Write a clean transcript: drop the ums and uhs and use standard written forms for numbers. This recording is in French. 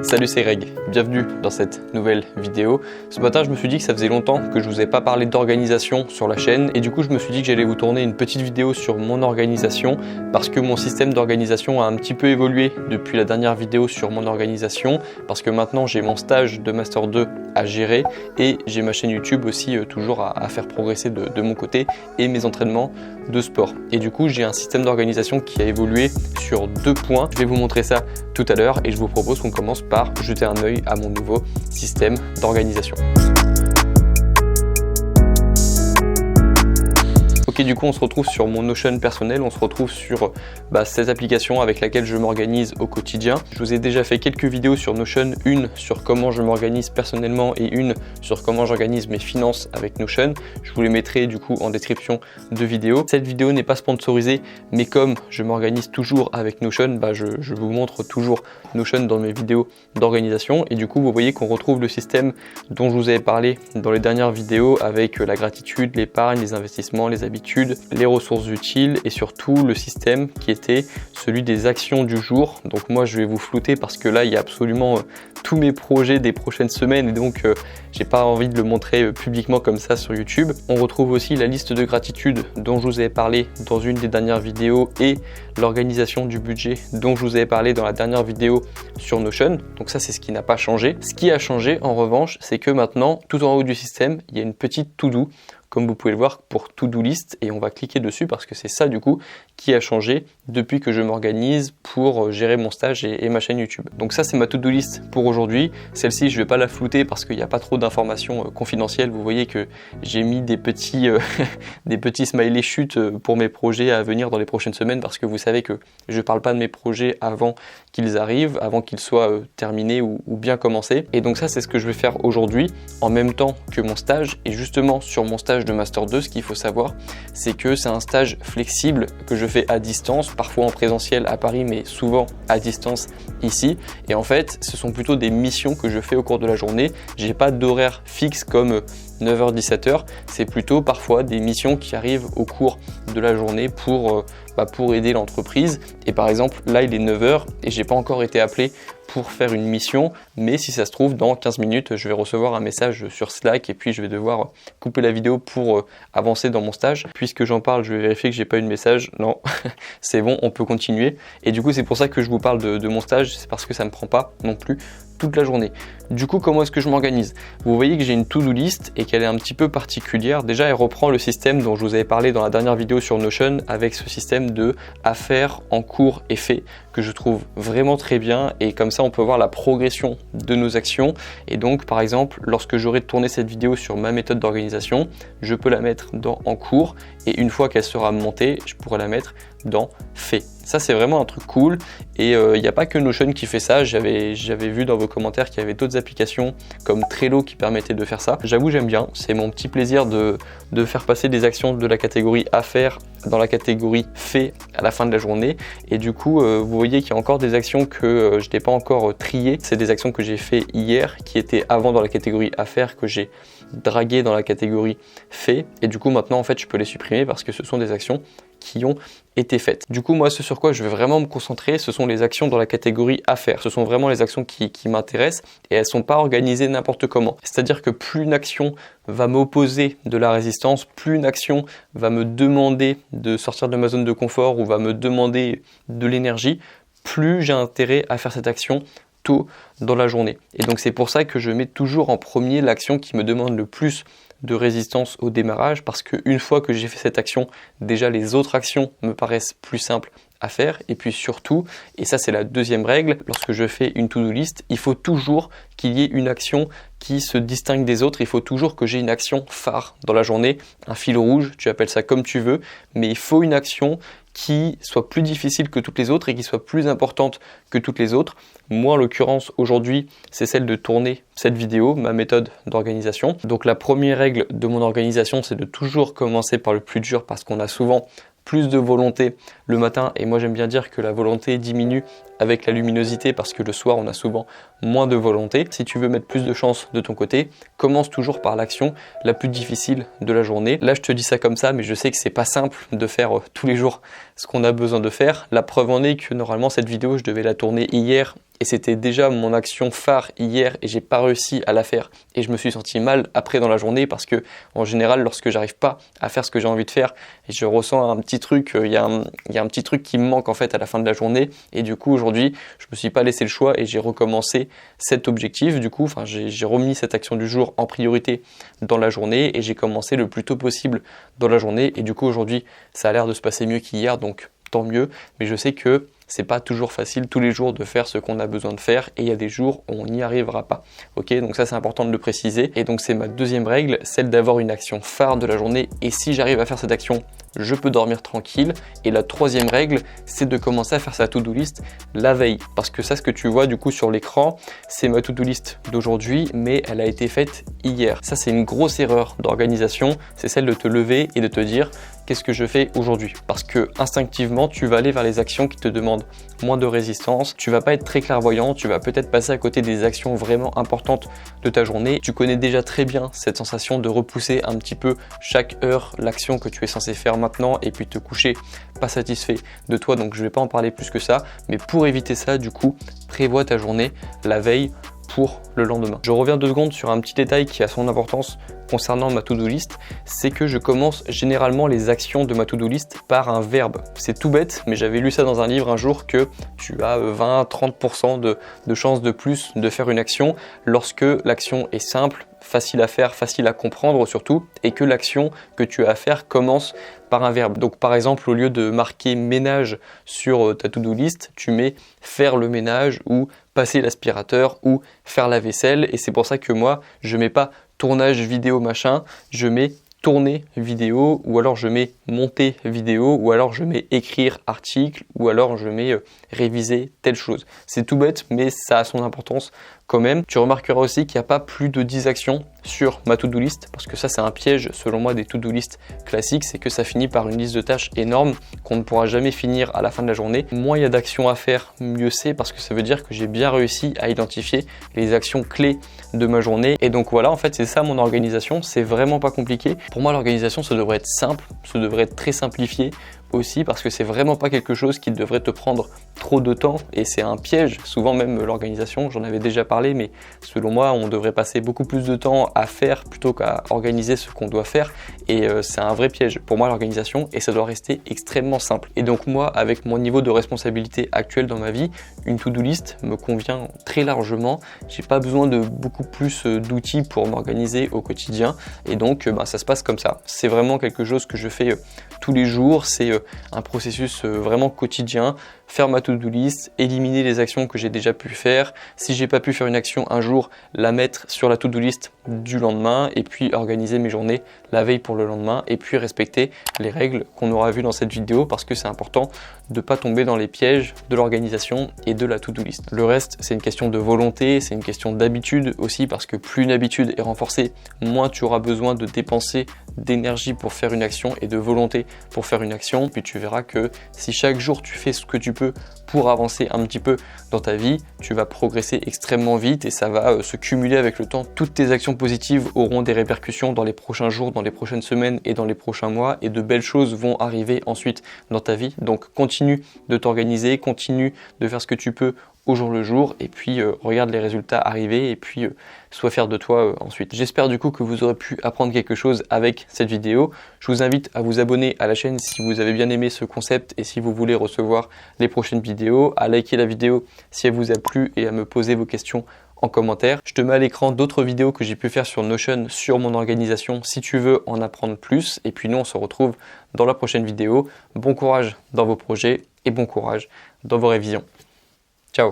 Salut, c'est Greg, bienvenue dans cette nouvelle vidéo. Ce matin je me suis dit que ça faisait longtemps que je vous ai pas parlé d'organisation sur la chaîne et du coup je me suis dit que j'allais vous tourner une petite vidéo sur mon organisation parce que mon système d'organisation a un petit peu évolué depuis la dernière vidéo sur mon organisation, parce que maintenant j'ai mon stage de Master 2 à gérer et j'ai ma chaîne YouTube aussi toujours à faire progresser de mon côté et mes entraînements de sport. Et du coup j'ai un système d'organisation qui a évolué sur 2 points. Je vais vous montrer ça tout à l'heure et je vous propose qu'on commence par jeter un œil à mon nouveau système d'organisation. Ok, du coup on se retrouve sur mon Notion personnel, on se retrouve sur cette application avec laquelle je m'organise au quotidien. Je vous ai déjà fait quelques vidéos sur Notion, une sur comment je m'organise personnellement et une sur comment j'organise mes finances avec Notion. Je vous les mettrai du coup en description de vidéo. Cette vidéo n'est pas sponsorisée, mais comme je m'organise toujours avec Notion, je vous montre toujours Notion dans mes vidéos d'organisation. Et du coup vous voyez qu'on retrouve le système dont je vous avais parlé dans les dernières vidéos avec la gratitude, l'épargne, les investissements, les habitudes, les ressources utiles et surtout le système qui était celui des actions du jour. Donc moi je vais vous flouter parce que là il y a absolument tous mes projets des prochaines semaines et donc j'ai pas envie de le montrer publiquement comme ça sur YouTube. On retrouve aussi la liste de gratitude dont je vous avais parlé dans une des dernières vidéos et l'organisation du budget dont je vous avais parlé dans la dernière vidéo sur Notion. Donc ça c'est ce qui n'a pas changé. Ce qui a changé en revanche, c'est que maintenant tout en haut du système il y a une petite to-do, comme vous pouvez le voir, pour to-do list, et on va cliquer dessus parce que c'est ça du coup qui a changé depuis que je m'organise pour gérer mon stage et ma chaîne YouTube. Donc ça c'est ma to-do list pour aujourd'hui. Celle-ci je vais pas la flouter parce qu'il n'y a pas trop d'informations confidentielles. Vous voyez que j'ai mis des petits smileys chutes pour mes projets à venir dans les prochaines semaines, parce que vous savez que je parle pas de mes projets avant qu'ils arrivent, avant qu'ils soient terminés ou bien commencés. Et donc ça c'est ce que je vais faire aujourd'hui en même temps que mon stage. Et justement sur mon stage de Master 2, ce qu'il faut savoir, c'est que c'est un stage flexible que je fais à distance, parfois en présentiel à Paris, mais souvent à distance ici. Et en fait, ce sont plutôt des missions que je fais au cours de la journée. J'ai pas d'horaire fixe comme 9h-17h, c'est plutôt parfois des missions qui arrivent au cours de la journée pour aider l'entreprise. Et par exemple, là il est 9h et j'ai pas encore été appelé pour faire une mission, mais si ça se trouve dans 15 minutes je vais recevoir un message sur Slack et puis je vais devoir couper la vidéo pour avancer dans mon stage. Puisque j'en parle, je vais vérifier que j'ai pas eu de message. Non, c'est bon, on peut continuer. Et du coup c'est pour ça que je vous parle de mon stage, c'est parce que ça me prend pas non plus toute la journée. Du coup, comment est-ce que je m'organise? Vous voyez que j'ai une to-do list et qu'elle est un petit peu particulière. Déjà, elle reprend le système dont je vous avais parlé dans la dernière vidéo sur Notion, avec ce système de à faire, en cours et fait, que je trouve vraiment très bien. Et comme ça, on peut voir la progression de nos actions. Et donc, par exemple, lorsque j'aurai tourné cette vidéo sur ma méthode d'organisation, je peux la mettre dans en cours et une fois qu'elle sera montée, je pourrai la mettre dans fait. Ça c'est vraiment un truc cool et il n'y a pas que Notion qui fait ça. J'avais vu dans vos commentaires qu'il y avait d'autres applications comme Trello qui permettaient de faire ça. J'avoue j'aime bien, c'est mon petit plaisir de faire passer des actions de la catégorie à faire dans la catégorie fait à la fin de la journée. Et du coup vous voyez qu'il y a encore des actions que je n'ai pas encore triées. C'est des actions que j'ai fait hier qui étaient avant dans la catégorie à faire, que j'ai dragué dans la catégorie fait, et du coup maintenant en fait je peux les supprimer parce que ce sont des actions qui ont été faites. Du coup moi ce sur quoi je vais vraiment me concentrer, ce sont les actions dans la catégorie à faire. Ce sont vraiment les actions qui m'intéressent et elles sont pas organisées n'importe comment. C'est-à-dire que plus une action va m'opposer de la résistance, plus une action va me demander de sortir de ma zone de confort ou va me demander de l'énergie, plus j'ai intérêt à faire cette action tôt dans la journée. Et donc c'est pour ça que je mets toujours en premier l'action qui me demande le plus de résistance au démarrage, parce qu'une fois que j'ai fait cette action, déjà les autres actions me paraissent plus simples à faire. Et puis surtout, et ça c'est la deuxième règle, lorsque je fais une to-do list, il faut toujours qu'il y ait une action qui se distingue des autres. Il faut toujours que j'ai une action phare dans la journée, un fil rouge, tu appelles ça comme tu veux, mais il faut une action qui soit plus difficile que toutes les autres et qui soit plus importante que toutes les autres. Moi, en l'occurrence, aujourd'hui, c'est celle de tourner cette vidéo, ma méthode d'organisation. Donc la première règle de mon organisation, c'est de toujours commencer par le plus dur, parce qu'on a souvent plus de volonté le matin, et moi j'aime bien dire que la volonté diminue avec la luminosité, parce que le soir on a souvent moins de volonté. Si tu veux mettre plus de chance de ton côté, commence toujours par l'action la plus difficile de la journée. Là je te dis ça comme ça, mais je sais que c'est pas simple de faire tous les jours ce qu'on a besoin de faire. La preuve en est que normalement cette vidéo je devais la tourner hier et c'était déjà mon action phare hier et j'ai pas réussi à la faire et je me suis senti mal après dans la journée parce que en général lorsque j'arrive pas à faire ce que j'ai envie de faire et je ressens un petit truc, il y a un petit truc qui me manque en fait à la fin de la journée et du coup aujourd'hui je me suis pas laissé le choix et j'ai recommencé cet objectif. Du coup j'ai remis cette action du jour en priorité dans la journée et j'ai commencé le plus tôt possible dans la journée et du coup aujourd'hui ça a l'air de se passer mieux qu'hier, donc tant mieux, mais je sais que c'est pas toujours facile tous les jours de faire ce qu'on a besoin de faire et il y a des jours où on n'y arrivera pas. Ok, donc ça c'est important de le préciser et donc c'est ma deuxième règle, celle d'avoir une action phare de la journée et si j'arrive à faire cette action, je peux dormir tranquille. Et la troisième règle, c'est de commencer à faire sa to-do list la veille parce que ça, ce que tu vois du coup sur l'écran, c'est ma to-do list d'aujourd'hui mais elle a été faite hier. Ça c'est une grosse erreur d'organisation, c'est celle de te lever et de te dire qu'est-ce que je fais aujourd'hui? Parce que instinctivement, tu vas aller vers les actions qui te demandent moins de résistance. Tu vas pas être très clairvoyant, tu vas peut-être passer à côté des actions vraiment importantes de ta journée. Tu connais déjà très bien cette sensation de repousser un petit peu chaque heure l'action que tu es censé faire maintenant et puis te coucher pas satisfait de toi. Donc je vais pas en parler plus que ça, mais pour éviter ça, du coup, prévois ta journée la veille pour le lendemain. Je reviens 2 secondes sur un petit détail qui a son importance concernant ma to-do list, c'est que je commence généralement les actions de ma to-do list par un verbe. C'est tout bête, mais j'avais lu ça dans un livre un jour que tu as 20-30% de chances de plus de faire une action lorsque l'action est simple, facile à faire, facile à comprendre surtout, et que l'action que tu as à faire commence par un verbe. Donc par exemple, au lieu de marquer ménage sur ta to-do list, tu mets faire le ménage ou passer l'aspirateur ou faire la vaisselle, et c'est pour ça que moi, je mets pas tournage vidéo machin, je mets tourner vidéo, ou alors je mets monter vidéo, ou alors je mets écrire article, ou alors je mets réviser telle chose. C'est tout bête, mais ça a son importance quand même. Tu remarqueras aussi qu'il n'y a pas plus de 10 actions sur ma to-do list, parce que ça c'est un piège selon moi des to-do list classiques, c'est que ça finit par une liste de tâches énorme qu'on ne pourra jamais finir à la fin de la journée. Moins il y a d'actions à faire, mieux c'est, parce que ça veut dire que j'ai bien réussi à identifier les actions clés de ma journée. Et donc voilà, en fait c'est ça mon organisation, c'est vraiment pas compliqué. Pour moi l'organisation ça devrait être simple, ça devrait être très simplifié aussi parce que c'est vraiment pas quelque chose qui devrait te prendre trop de temps et c'est un piège. Souvent même l'organisation, j'en avais déjà parlé, mais selon moi on devrait passer beaucoup plus de temps à faire plutôt qu'à organiser ce qu'on doit faire et c'est un vrai piège pour moi l'organisation et ça doit rester extrêmement simple. Et donc moi avec mon niveau de responsabilité actuel dans ma vie, une to-do list me convient très largement. J'ai pas besoin de beaucoup plus d'outils pour m'organiser au quotidien et donc ça se passe comme ça. C'est vraiment quelque chose que je fais tous les jours, c'est un processus vraiment quotidien. Faire ma to-do list, éliminer les actions que j'ai déjà pu faire. Si j'ai pas pu faire une action un jour, la mettre sur la to-do list du lendemain et puis organiser mes journées la veille pour le lendemain et puis respecter les règles qu'on aura vues dans cette vidéo parce que c'est important de pas tomber dans les pièges de l'organisation et de la to-do list. Le reste, c'est une question de volonté, c'est une question d'habitude aussi parce que plus une habitude est renforcée, moins tu auras besoin de dépenser d'énergie pour faire une action et de volonté pour faire une action. Puis tu verras que si chaque jour tu fais ce que tu peux pour avancer un petit peu dans ta vie, tu vas progresser extrêmement vite et ça va se cumuler avec le temps. Toutes tes actions positives auront des répercussions dans les prochains jours, dans les prochaines semaines et dans les prochains mois et de belles choses vont arriver ensuite dans ta vie. Donc continue de t'organiser, continue de faire ce que tu peux au jour le jour et puis regarde les résultats arriver et puis sois fier de toi ensuite. J'espère du coup que vous aurez pu apprendre quelque chose avec cette vidéo. Je vous invite à vous abonner à la chaîne si vous avez bien aimé ce concept et si vous voulez recevoir les prochaines vidéos, à liker la vidéo si elle vous a plu et à me poser vos questions en commentaire. Je te mets à l'écran d'autres vidéos que j'ai pu faire sur Notion sur mon organisation si tu veux en apprendre plus. Et puis nous on se retrouve dans la prochaine vidéo. Bon courage dans vos projets et bon courage dans vos révisions.